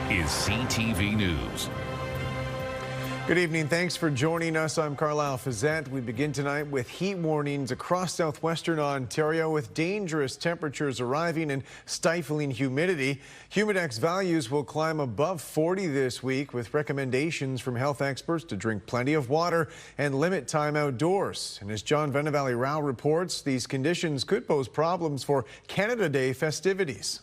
is CTV News. Good evening. Thanks for joining us. I'm Carlyle Fiset. We begin tonight with heat warnings across southwestern Ontario with dangerous temperatures arriving and stifling humidity. Humidex values will climb above 40 this week with recommendations from health experts to drink plenty of water and limit time outdoors. And as John Venevalley-Rao reports, these conditions could pose problems for Canada Day festivities.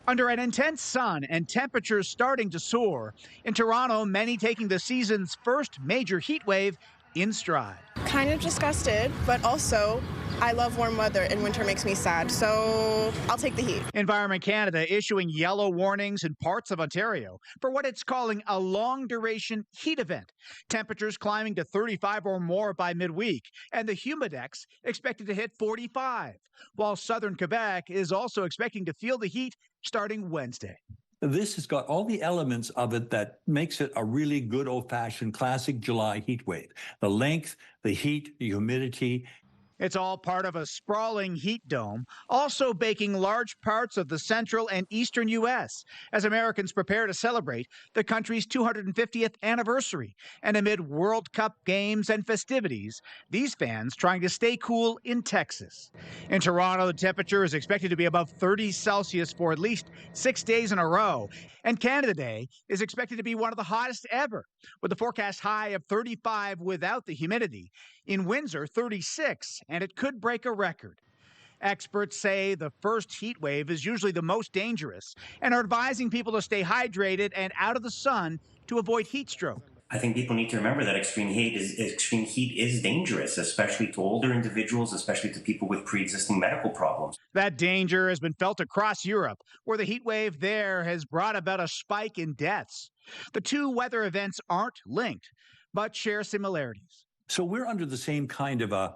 Under an intense sun and temperatures starting to soar, in Toronto, many taking the season's first major heat wave in stride. Kind of disgusted, but also I love warm weather and winter makes me sad, so I'll take the heat. Environment Canada issuing yellow warnings in parts of Ontario for what it's calling a long-duration heat event. Temperatures climbing to 35 or more by midweek, and the humidex expected to hit 45, while southern Quebec is also expecting to feel the heat starting Wednesday. This has got all the elements of it that makes it a really good old-fashioned classic July heat wave. The length, the heat, the humidity. It's all part of a sprawling heat dome, also baking large parts of the central and eastern U.S. as Americans prepare to celebrate the country's 250th anniversary. And amid World Cup games and festivities, these fans trying to stay cool in Texas. In Toronto, the temperature is expected to be above 30 Celsius for at least 6 days in a row. And Canada Day is expected to be one of the hottest ever, with a forecast high of 35 without the humidity. In Windsor, 36, and it could break a record. Experts say the first heat wave is usually the most dangerous and are advising people to stay hydrated and out of the sun to avoid heat stroke. I think people need to remember that extreme heat is dangerous, especially to older individuals, especially to people with pre-existing medical problems. That danger has been felt across Europe, where the heat wave there has brought about a spike in deaths. The two weather events aren't linked, but share similarities. So we're under the same kind of a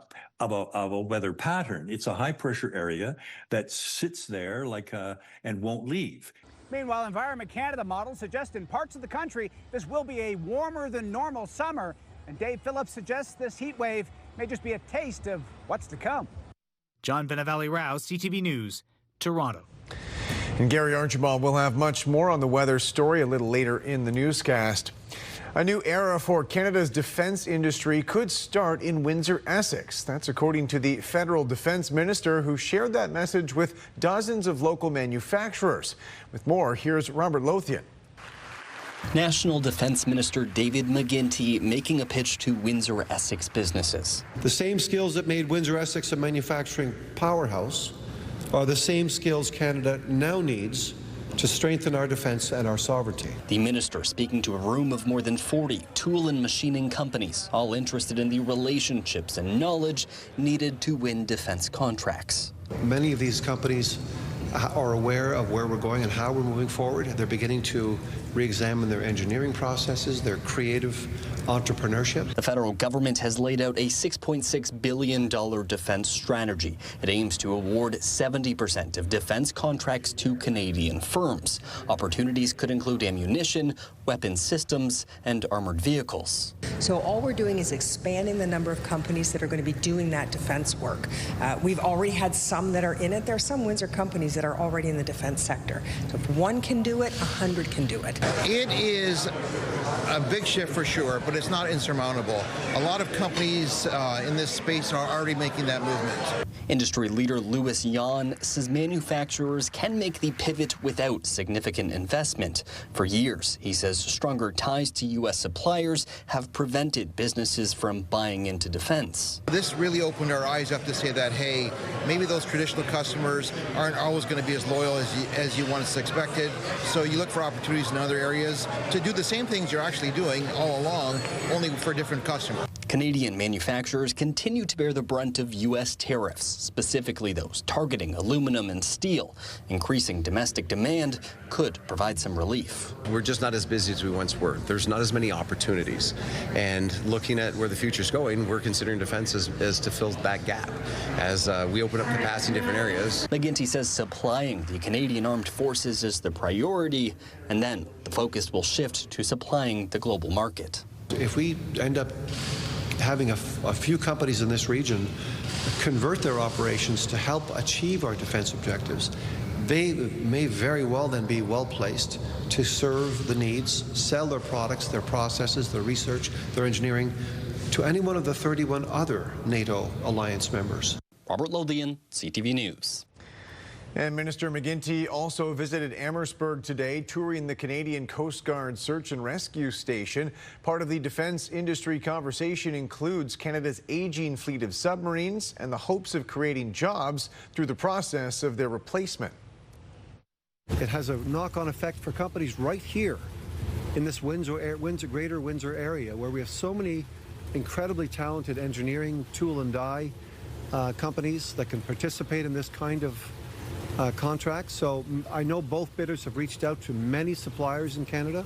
weather pattern. It's a high-pressure area that sits there and won't leave. Meanwhile, Environment Canada models suggest in parts of the country this will be a warmer than normal summer. And Dave Phillips suggests this heat wave may just be a taste of what's to come. John Venevalley-Rao, CTV News, Toronto. And Gary Archibald will have much more on the weather story a little later in the newscast. A new era for Canada's defense industry could start in Windsor, Essex. That's according to the federal defense minister, who shared that message with dozens of local manufacturers. With more, here's Robert Lothian. National Defense Minister David McGuinty making a pitch to Windsor, Essex businesses. The same skills that made Windsor, Essex a manufacturing powerhouse are the same skills Canada now needs to strengthen our defense and our sovereignty. The minister speaking to a room of more than 40 tool and machining companies, all interested in the relationships and knowledge needed to win defense contracts. Many of these companies are aware of where we're going and how we're moving forward. They're beginning to re-examine their engineering processes, their creative entrepreneurship. The federal government has laid out a $6.6 billion defense strategy. It aims to award 70% of defense contracts to Canadian firms. Opportunities could include ammunition, weapon systems, and armored vehicles. So all we're doing is expanding the number of companies that are going to be doing that defense work. We've already had some that are in it. There are some Windsor companies that are already in the defense sector. So if one can do it, 100 can do it. It is a big shift for sure, but it's not insurmountable. A lot of companies in this space are already making that movement. Industry leader Louis Yan says manufacturers can make the pivot without significant investment. For years, he says stronger ties to U.S. suppliers have prevented businesses from buying into defense. This really opened our eyes up to say that, hey, maybe those traditional customers aren't always going to be as loyal as you once expected. So you look for opportunities in other areas to do the same things you're actually doing all along, only for different customers. Canadian manufacturers continue to bear the brunt of U.S. tariffs, specifically those targeting aluminum and steel. Increasing domestic demand could provide some relief. We're just not as busy as we once were. There's not as many opportunities. And looking at where the future's going, we're considering defense as to fill that gap as we open up capacity in different areas. McGuinty says supplying the Canadian Armed Forces is the priority, and then the focus will shift to supplying the global market. If we end up having a few companies in this region convert their operations to help achieve our defense objectives, they may very well then be well placed to serve the needs, sell their products, their processes, their research, their engineering to any one of the 31 other NATO alliance members. Robert Lothian, CTV News. And Minister McGuinty also visited Amherstburg today, touring the Canadian Coast Guard Search and Rescue Station. Part of the defense industry conversation includes Canada's aging fleet of submarines and the hopes of creating jobs through the process of their replacement. It has a knock-on effect for companies right here in this greater Windsor area, where we have so many incredibly talented engineering, tool and die companies that can participate in this kind of contract. So I know both bidders have reached out to many suppliers in Canada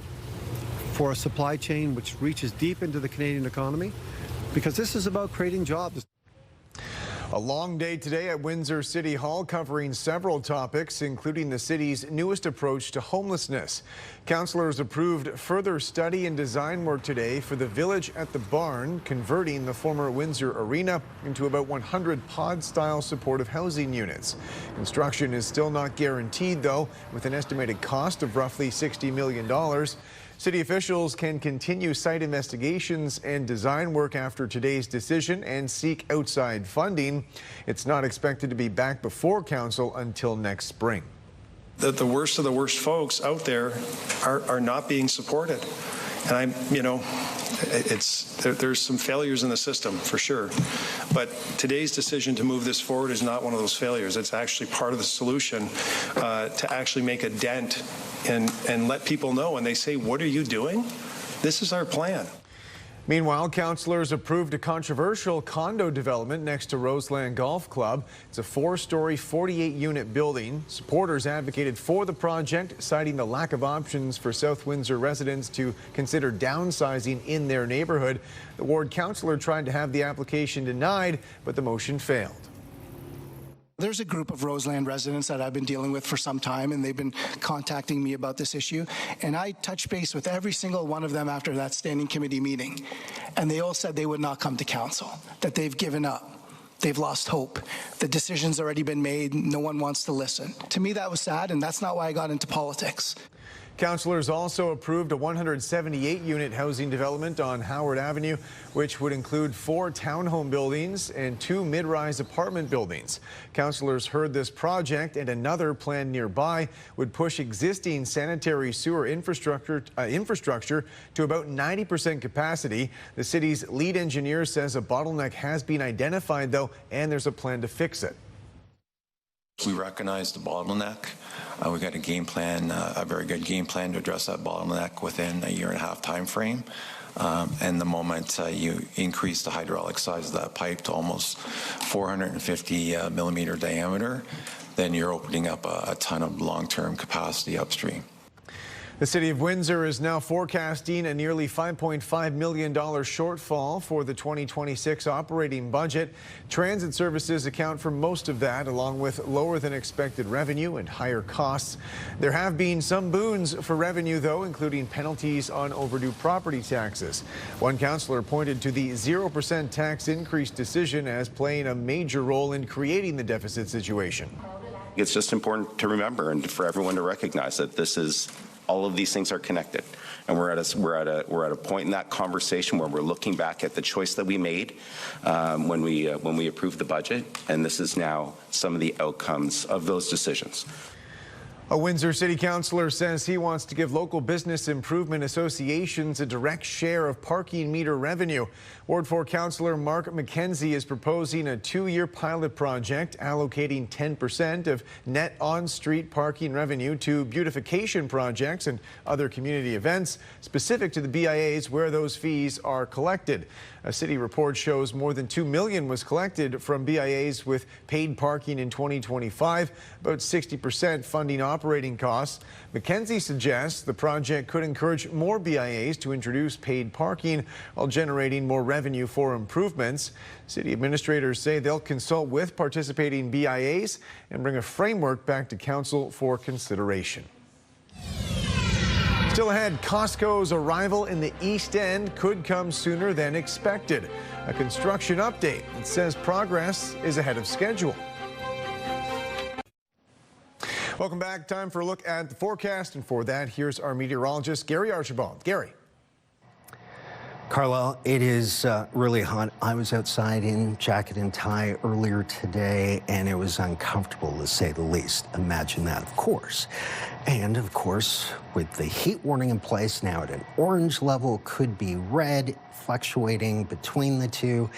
for a supply chain which reaches deep into the Canadian economy, because this is about creating jobs. A long day today at Windsor City Hall, covering several topics, including the city's newest approach to homelessness. Councillors approved further study and design work today for the Village at the Barn, converting the former Windsor Arena into about 100 pod-style supportive housing units. Construction is still not guaranteed, though, with an estimated cost of roughly $60 million. City officials can continue site investigations and design work after today's decision and seek outside funding. It's not expected to be back before council until next spring. The worst of the worst folks out there are not being supported. And there's some failures in the system for sure. But today's decision to move this forward is not one of those failures. It's actually part of the solution to actually make a dent and let people know when they say, what are you doing? This is our plan. Meanwhile, councillors approved a controversial condo development next to Roseland Golf Club. It's a 4-story, 48-unit building. Supporters advocated for the project, citing the lack of options for South Windsor residents to consider downsizing in their neighborhood. The ward councillor tried to have the application denied, but the motion failed. There's a group of Roseland residents that I've been dealing with for some time, and they've been contacting me about this issue. And I touched base with every single one of them after that standing committee meeting. And they all said they would not come to council, that they've given up. They've lost hope. The decision's already been made. No one wants to listen. To me, that was sad, and that's not why I got into politics. Councillors also approved a 178-unit housing development on Howard Avenue, which would include 4 townhome buildings and 2 mid-rise apartment buildings. Councillors heard this project and another planned nearby would push existing sanitary sewer infrastructure to about 90% capacity. The city's lead engineer says a bottleneck has been identified, though, and there's a plan to fix it. We recognize the bottleneck. We got a game plan, a very good game plan to address that bottleneck within a 1.5-year time frame. And the moment you increase the hydraulic size of that pipe to almost 450 millimeter diameter, then you're opening up a ton of long-term capacity upstream. The City of Windsor is now forecasting a nearly $5.5 million shortfall for the 2026 operating budget. Transit services account for most of that, along with lower than expected revenue and higher costs. There have been some boons for revenue, though, including penalties on overdue property taxes. One councillor pointed to the 0% tax increase decision as playing a major role in creating the deficit situation. It's just important to remember and for everyone to recognize that this is all of these things are connected, and we're at a point in that conversation where we're looking back at the choice that we made when we approved the budget, and this is now some of the outcomes of those decisions. A Windsor City Councillor says he wants to give local business improvement associations a direct share of parking meter revenue. Ward 4 Councillor Mark McKenzie is proposing a 2-year pilot project allocating 10% of net on-street parking revenue to beautification projects and other community events specific to the BIAs where those fees are collected. A city report shows more than $2 million was collected from BIAs with paid parking in 2025, about 60% funding operating costs. McKenzie suggests the project could encourage more BIAs to introduce paid parking while generating more revenue for improvements. City administrators say they'll consult with participating BIAs and bring a framework back to council for consideration. Still ahead, Costco's arrival in the East End could come sooner than expected. A construction update that says progress is ahead of schedule. Welcome back. Time for a look at the forecast. And for that, here's our meteorologist, Gary Archibald. Gary. Carlyle, it is really hot. I was outside in jacket and tie earlier today, and it was uncomfortable, to say the least. Imagine that, of course. And, of course, with the heat warning in place now at an orange level, could be red, fluctuating between the two.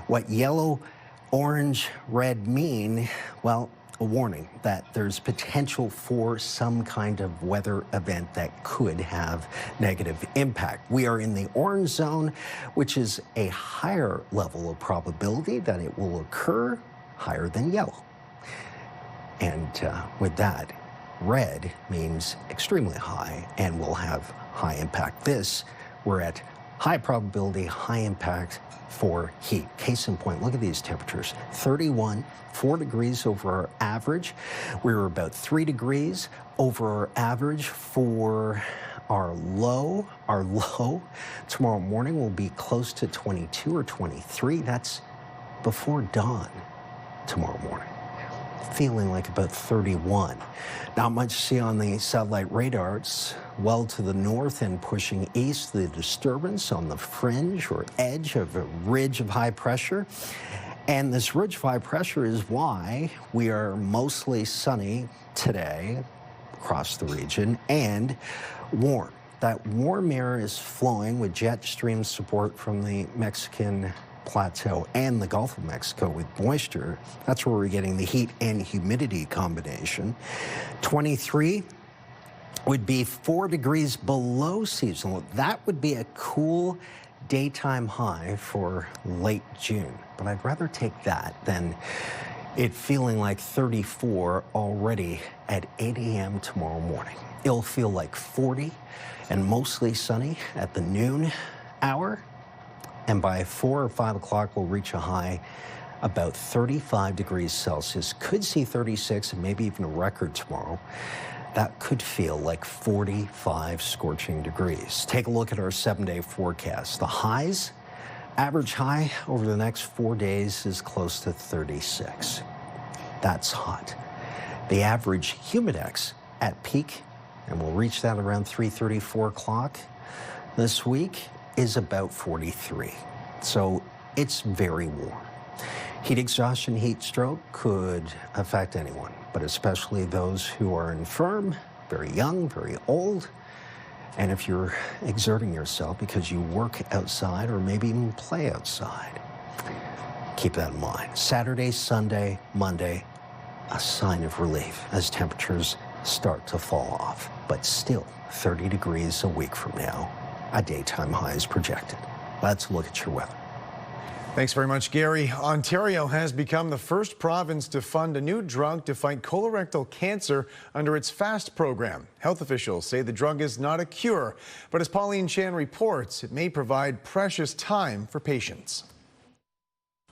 What yellow, orange, red mean? Well, a warning that there's potential for some kind of weather event that could have negative impact. We are in the orange zone, which is a higher level of probability that it will occur, higher than yellow. And with that, red means extremely high and will have high impact. We're at high probability, high impact for heat. Case in point, look at these temperatures. 31, 4 degrees over our average. We were about 3 degrees over our average for our low. Our low tomorrow morning will be close to 22 or 23. That's before dawn tomorrow morning. Feeling like about 31. Not much to see on the satellite radar. It's well to the north and pushing east. The disturbance on the fringe or edge of a ridge of high pressure. And this ridge of high pressure is why we are mostly sunny today across the region and warm. That warm air is flowing with jet stream support from the Mexican Plateau and the Gulf of Mexico with moisture. That's where we're getting the heat and humidity combination. 23 would be 4 degrees below seasonal. That would be a cool daytime high for late June. But I'd rather take that than it feeling like 34 already at 8 a.m. tomorrow morning. It'll feel like 40 and mostly sunny at the noon hour. And by 4 or 5 o'clock, we'll reach a high about 35 degrees Celsius. Could see 36 and maybe even a record tomorrow. That could feel like 45 scorching degrees. Take a look at our 7-day forecast. The highs, average high over the next 4 days is close to 36. That's hot. The average humidex at peak, and we'll reach that around 3:30, 4 o'clock this week, is about 43. So it's very warm. Heat exhaustion, heat stroke could affect anyone, but especially those who are infirm, very young, very old, and if you're exerting yourself because you work outside or maybe even play outside. Keep that in mind. Saturday, Sunday, Monday, a sign of relief as temperatures start to fall off, but still 30 degrees a week from now. A daytime high is projected. Let's look at your weather. Thanks very much, Gary. Ontario has become the first province to fund a new drug to fight colorectal cancer under its FAST program. Health officials say the drug is not a cure, but as Pauline Chan reports, it may provide precious time for patients.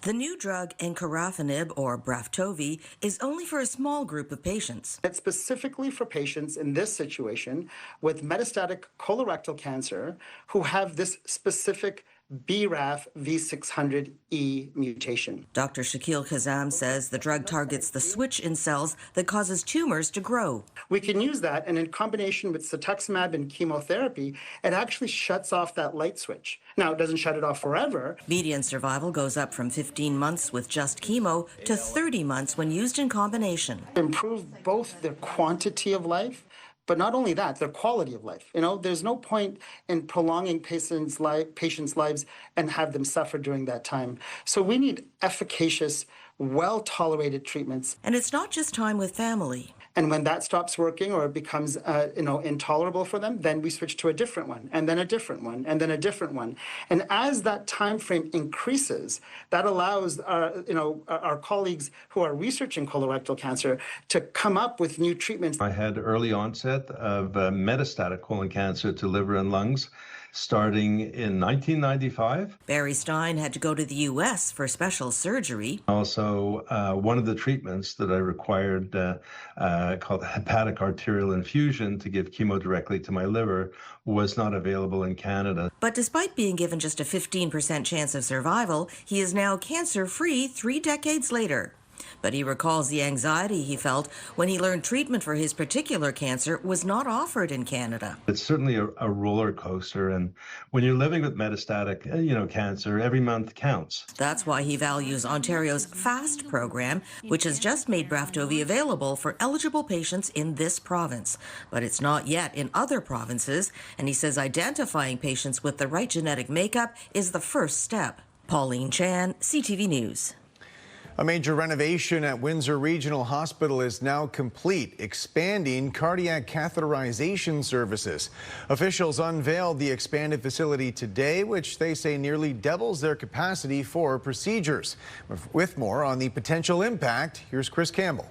The new drug, encorafenib, or Braftovi, is only for a small group of patients. It's specifically for patients in this situation with metastatic colorectal cancer who have this specific BRAF V600E mutation. Dr. Shakil Kazam says the drug targets the switch in cells that causes tumors to grow. We can use that, and in combination with cetuximab and chemotherapy, it actually shuts off that light switch. Now, it doesn't shut it off forever. Median survival goes up from 15 months with just chemo to 30 months when used in combination. Improve both their quantity of life, but not only that, their quality of life. You know, there's no point in prolonging patients' lives and have them suffer during that time. So we need efficacious, well-tolerated treatments. And it's not just time with family. And when that stops working or it becomes, intolerable for them, then we switch to a different one, and then a different one, and then a different one. And as that time frame increases, that allows our colleagues who are researching colorectal cancer to come up with new treatments. I had early onset of metastatic colon cancer to liver and lungs, starting in 1995. Barry Stein had to go to the U.S. for special surgery. Also, one of the treatments that I required, called hepatic arterial infusion to give chemo directly to my liver, was not available in Canada. But despite being given just a 15% chance of survival, he is now cancer-free 3 decades later. But he recalls the anxiety he felt when he learned treatment for his particular cancer was not offered in Canada. It's certainly a roller coaster, and when you're living with metastatic, cancer, every month counts. That's why he values Ontario's FAST program, which has just made Braftovi available for eligible patients in this province. But it's not yet in other provinces, and he says identifying patients with the right genetic makeup is the first step. Pauline Chan, CTV News. A major renovation at Windsor Regional Hospital is now complete, expanding cardiac catheterization services. Officials unveiled the expanded facility today, which they say nearly doubles their capacity for procedures. With more on the potential impact, here's Chris Campbell.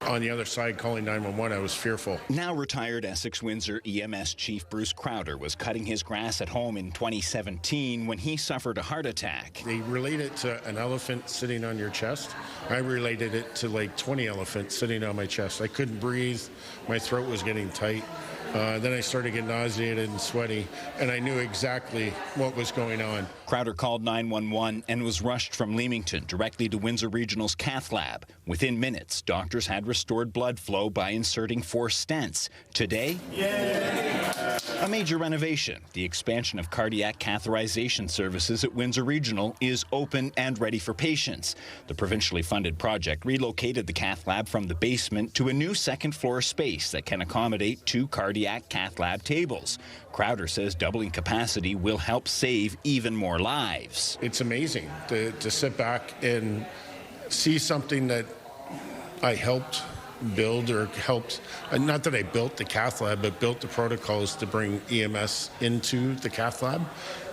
On the other side, calling 911, I was fearful. Now retired Essex Windsor EMS Chief Bruce Crowder was cutting his grass at home in 2017 when he suffered a heart attack. They relate it to an elephant sitting on your chest. I related it to like 20 elephants sitting on my chest. I couldn't breathe. My throat was getting tight. Then I started getting nauseated and sweaty, and I knew exactly what was going on. Crowder called 911 and was rushed from Leamington directly to Windsor Regional's cath lab. Within minutes, doctors had restored blood flow by inserting 4 stents. Today, a major renovation. The expansion of cardiac catheterization services at Windsor Regional is open and ready for patients. The provincially funded project relocated the cath lab from the basement to a new second-floor space that can accommodate 2 cardiac cath lab tables. Crowder says doubling capacity will help save even more lives. It's amazing to sit back and see something that I helped build or helped, not that I built the cath lab, but built the protocols to bring EMS into the cath lab.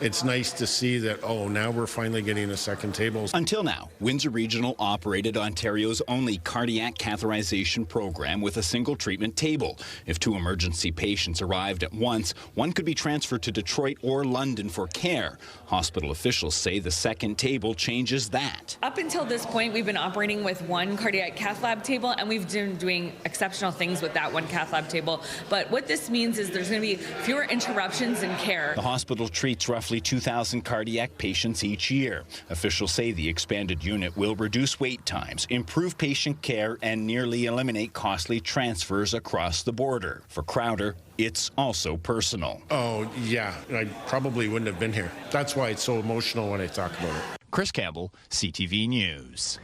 It's nice to see that, oh, now we're finally getting a second table. Until now, Windsor Regional operated Ontario's only cardiac catheterization program with a single treatment table. If 2 emergency patients arrived at once, one could be transferred to Detroit or London for care. Hospital officials say the second table changes that. Up until this point, we've been operating with 1 cardiac cath lab table, and we've been doing exceptional things with that 1 cath lab table. But what this means is there's going to be fewer interruptions in care. The hospital treats roughly 2,000 cardiac patients each year. Officials say the expanded unit will reduce wait times, improve patient care, and nearly eliminate costly transfers across the border. For Crowder, it's also personal. Oh, yeah. I probably wouldn't have been here. That's why it's so emotional when I talk about it. Chris Campbell, CTV News.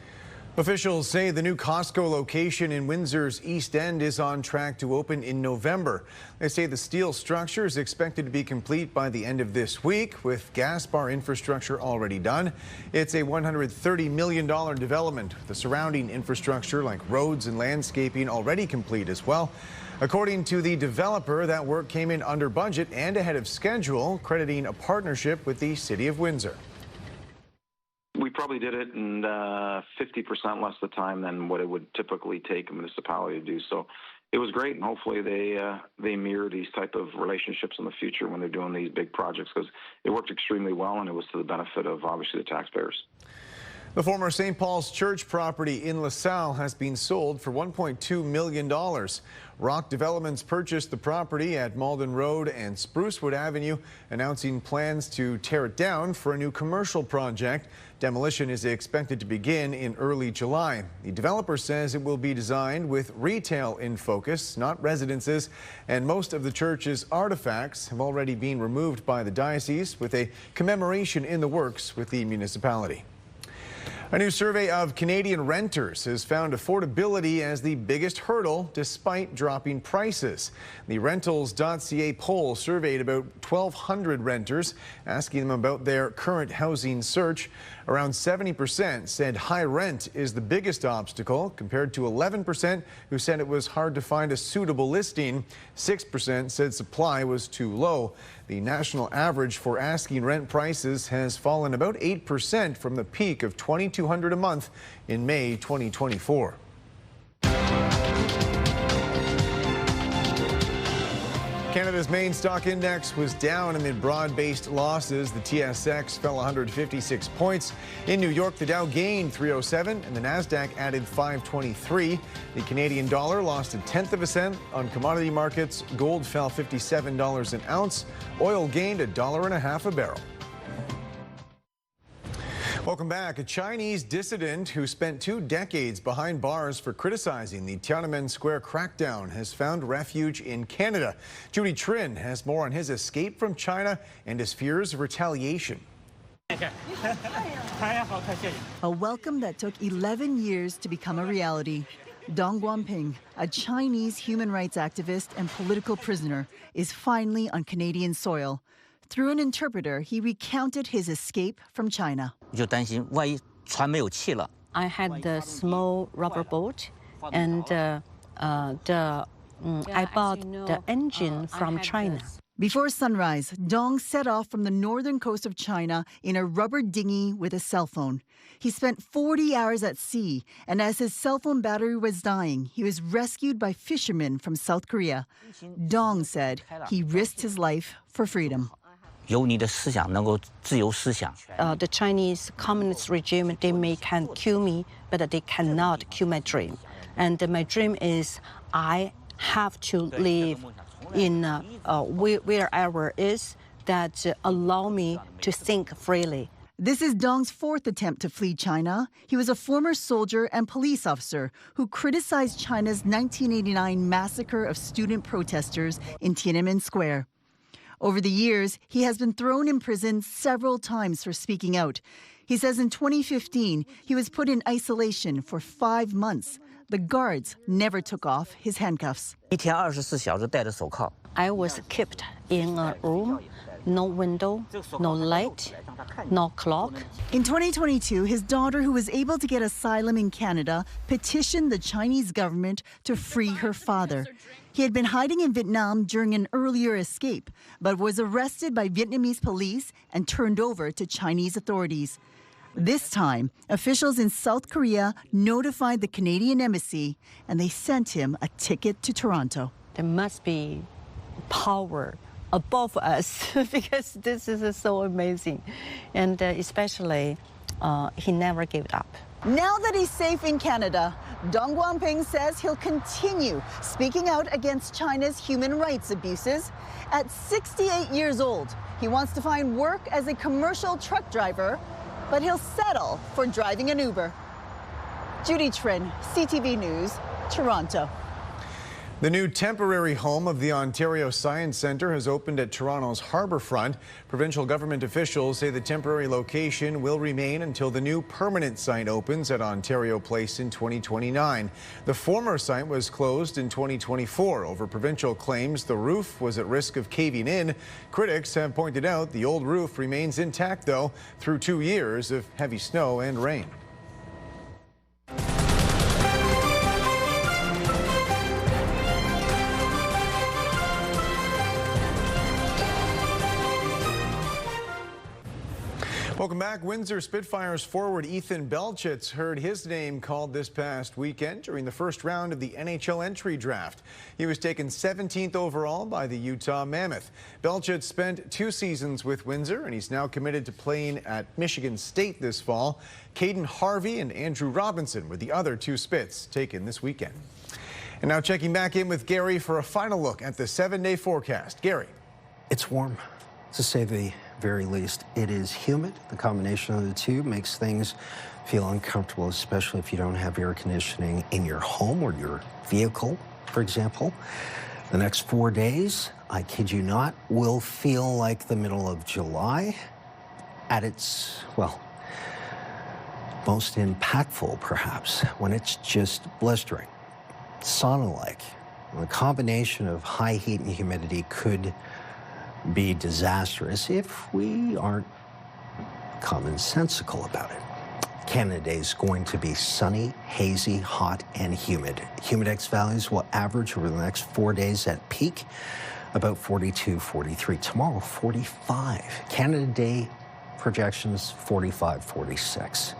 Officials say the new Costco location in Windsor's East End is on track to open in November. They say the steel structure is expected to be complete by the end of this week, with gas bar infrastructure already done. It's a $130 million development, with the surrounding infrastructure like roads and landscaping already complete as well. According to the developer, that work came in under budget and ahead of schedule, crediting a partnership with the City of Windsor. We probably did it in 50% less the time than what it would typically take a municipality to do. So it was great, and hopefully they mirror these type of relationships in the future when they're doing these big projects, because it worked extremely well, and it was to the benefit of, obviously, the taxpayers. The former St. Paul's Church property in LaSalle has been sold for $1.2 million. Rock Developments purchased the property at Malden Road and Sprucewood Avenue, announcing plans to tear it down for a new commercial project. Demolition is expected to begin in early July. The developer says it will be designed with retail in focus, not residences, and most of the church's artifacts have already been removed by the diocese, with a commemoration in the works with the municipality. A new survey of Canadian renters has found affordability as the biggest hurdle despite dropping prices. The Rentals.ca poll surveyed about 1,200 renters, asking them about their current housing search. Around 70% said high rent is the biggest obstacle, compared to 11% who said it was hard to find a suitable listing. 6% said supply was too low. The national average for asking rent prices has fallen about 8% from the peak of $2,200 a month in May 2024. Canada's main stock index was down amid broad-based losses. The TSX fell 156 points. In New York, the Dow gained 307 and the Nasdaq added 523. The Canadian dollar lost 1/10 of a cent on commodity markets. Gold fell $57 an ounce. Oil gained $1.50 a barrel. Welcome back. A Chinese dissident who spent 2 decades behind bars for criticizing the Tiananmen Square crackdown has found refuge in Canada. Judy Trin has more on his escape from China and his fears of retaliation. A welcome that took 11 years to become a reality. Dong Guangping, a Chinese human rights activist and political prisoner, is finally on Canadian soil. Through an interpreter, he recounted his escape from China. I had the small rubber boat, and I bought the engine from China. Before sunrise, Dong set off from the northern coast of China in a rubber dinghy with a cell phone. He spent 40 hours at sea, and as his cell phone battery was dying, he was rescued by fishermen from South Korea. Dong said he risked his life for freedom. The Chinese communist regime, can kill me, but they cannot kill my dream. And my dream is I have to live in wherever is that allow me to think freely. This is Dong's 4th attempt to flee China. He was a former soldier and police officer who criticized China's 1989 massacre of student protesters in Tiananmen Square. Over the years, he has been thrown in prison several times for speaking out. He says in 2015, he was put in isolation for 5 months. The guards never took off his handcuffs. I was kept in a room, no window, no light, no clock. In 2022, his daughter, who was able to get asylum in Canada, petitioned the Chinese government to free her father. He had been hiding in Vietnam during an earlier escape, but was arrested by Vietnamese police and turned over to Chinese authorities. This time, officials in South Korea notified the Canadian embassy, and they sent him a ticket to Toronto. There must be power above us because this is so amazing. And especially, he never gave up. Now that he's safe in Canada, Dong Guangping says he'll continue speaking out against China's human rights abuses. At 68 years old, he wants to find work as a commercial truck driver, but he'll settle for driving an Uber. Judy Trin, CTV News, Toronto. The new temporary home of the Ontario Science Centre has opened at Toronto's harbourfront. Provincial government officials say the temporary location will remain until the new permanent site opens at Ontario Place in 2029. The former site was closed in 2024 over provincial claims the roof was at risk of caving in. Critics have pointed out the old roof remains intact, though, through 2 years of heavy snow and rain. Welcome back. Windsor Spitfires forward Ethan Belchitz heard his name called this past weekend during the first round of the NHL entry draft. He was taken 17th overall by the Utah Mammoth. Belchitz spent 2 seasons with Windsor, and he's now committed to playing at Michigan State this fall. Caden Harvey and Andrew Robinson were the other 2 Spits taken this weekend. And now checking back in with Gary for a final look at the 7-day forecast. Gary. It's warm, to say the very least. It is humid. The combination of the two makes things feel uncomfortable, especially if you don't have air conditioning in your home or your vehicle, for example. The next 4 days, I kid you not, will feel like the middle of July at its, well, most impactful, perhaps, when it's just blistering, sauna-like. The combination of high heat and humidity could be disastrous if we aren't commonsensical about it. Canada Day is going to be sunny, hazy, hot, and humid. Humidex values will average over the next 4 days at peak about 42, 43. Tomorrow, 45. Canada Day projections 45, 46.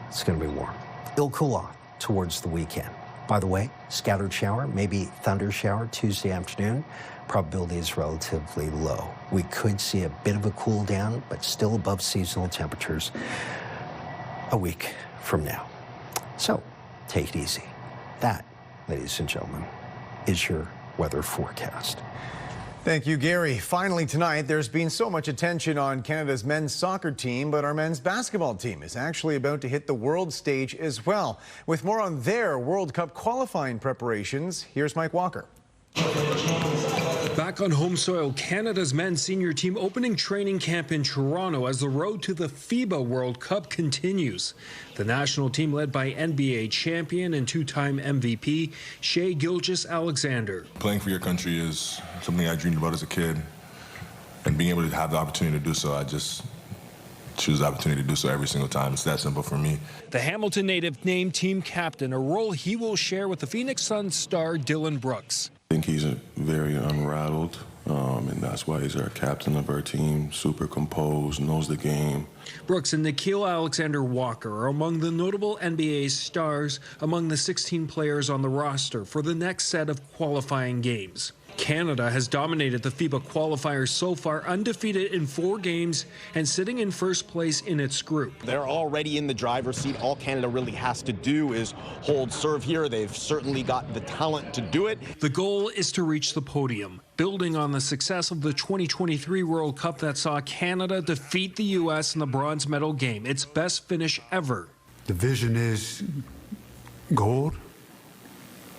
It's going to be warm. It'll cool off towards the weekend. By the way, scattered shower, maybe thunder shower Tuesday afternoon. Probability is relatively low. We could see a bit of a cool down, but still above seasonal temperatures a week from now. So take it easy. That, ladies and gentlemen, is your weather forecast. Thank you, Gary. Finally tonight, there's been so much attention on Canada's men's soccer team, but our men's basketball team is actually about to hit the world stage as well. With more on their World Cup qualifying preparations, here's Mike Walker. Back on home soil, Canada's men's senior team opening training camp in Toronto as the road to the FIBA World Cup continues. The national team led by NBA champion and two-time MVP Shai Gilgeous-Alexander. Playing for your country is something I dreamed about as a kid, and being able to have the opportunity to do so, I just choose the opportunity to do so every single time. It's that simple for me. The Hamilton native named team captain, a role he will share with the Phoenix Suns star Dillon Brooks. I think he's very unrattled, and that's why he's our captain of our team. Super composed, knows the game. Brooks and Nickeil Alexander-Walker are among the notable NBA stars among the 16 players on the roster for the next set of qualifying games. Canada has dominated the FIBA qualifiers so far, undefeated in 4 games and sitting in first place in its group. They're already in the driver's seat. All Canada really has to do is hold serve here. They've certainly got the talent to do it. The goal is to reach the podium, building on the success of the 2023 World Cup that saw Canada defeat the U.S. in the bronze medal game, its best finish ever. The vision is gold,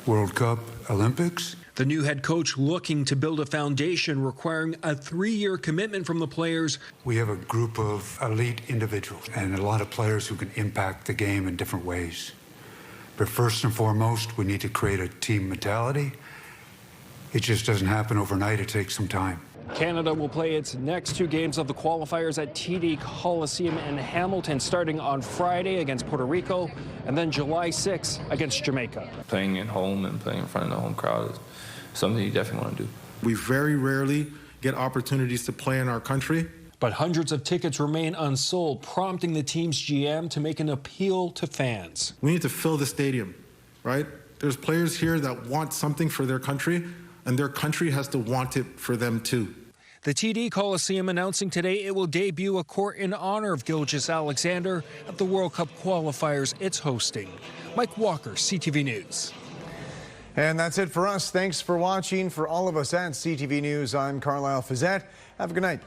World Cup, Olympics. The new head coach looking to build a foundation requiring a 3-year commitment from the players. We have a group of elite individuals and a lot of players who can impact the game in different ways. But first and foremost, we need to create a team mentality. It just doesn't happen overnight. It takes some time. Canada will play its next 2 games of the qualifiers at TD Coliseum in Hamilton, starting on Friday against Puerto Rico and then July 6 against Jamaica. Playing at home and playing in front of the home crowd is something you definitely want to do. We very rarely get opportunities to play in our country. But hundreds of tickets remain unsold, prompting the team's GM to make an appeal to fans. We need to fill the stadium, right? There's players here that want something for their country, and their country has to want it for them too. The TD Coliseum announcing today it will debut a court in honor of Gilgeous-Alexander at the World Cup qualifiers it's hosting. Mike Walker, CTV News. And that's it for us. Thanks for watching. For all of us at CTV News, I'm Carlyle Fiset. Have a good night.